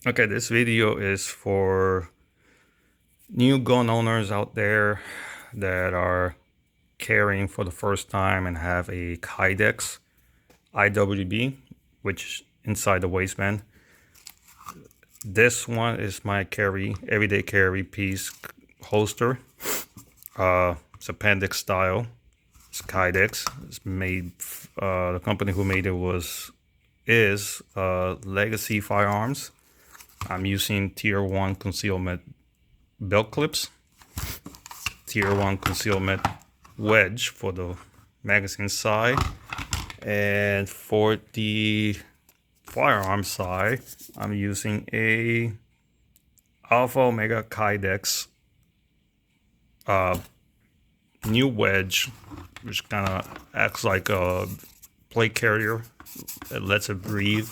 Okay, this video is for new gun owners out there that are carrying for the first time and have a Kydex IWB, which inside the waistband. This one is my everyday carry piece holster. It's appendix style. It's Kydex. It's made. The company who made it is Legacy Firearms. I'm using Tier 1 concealment belt clips, Tier 1 concealment wedge for the magazine side, and for the firearm side, I'm using a Alpha Omega Kydex new wedge, which kind of acts like a plate carrier. It lets it breathe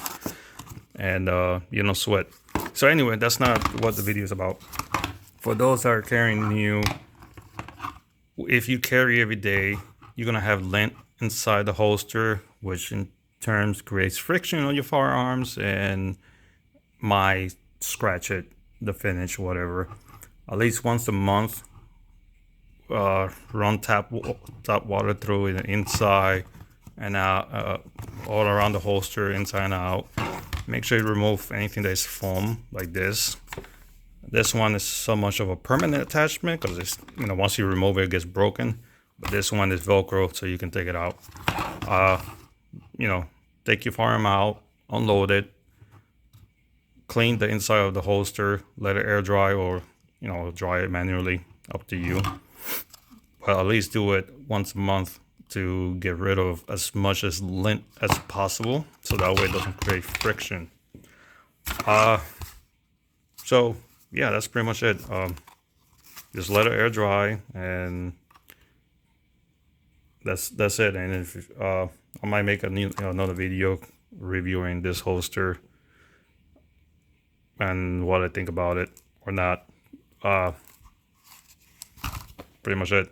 and you know, sweat. So anyway, that's not what the video is about. For those that are carrying new, if you carry every day, you're gonna have lint inside the holster, which in turn creates friction on your firearms and might scratch it, the finish, whatever. At least once a month, run tap water through it inside and out, all around the holster, inside and out. Make sure you remove anything that is foam like this. This one is so much of a permanent attachment because it's, you know, once you remove it, it gets broken. But this one is Velcro, so you can take it out. You know, take your firearm out, unload it, clean the inside of the holster, let it air dry, or, you know, dry it manually, up to you. But at least do it once a month to get rid of as much as lint as possible, so that way it doesn't create friction. So yeah, that's pretty much it. Just let it air dry, and that's it. And if I might make another video reviewing this holster and what I think about it or not. Pretty much it.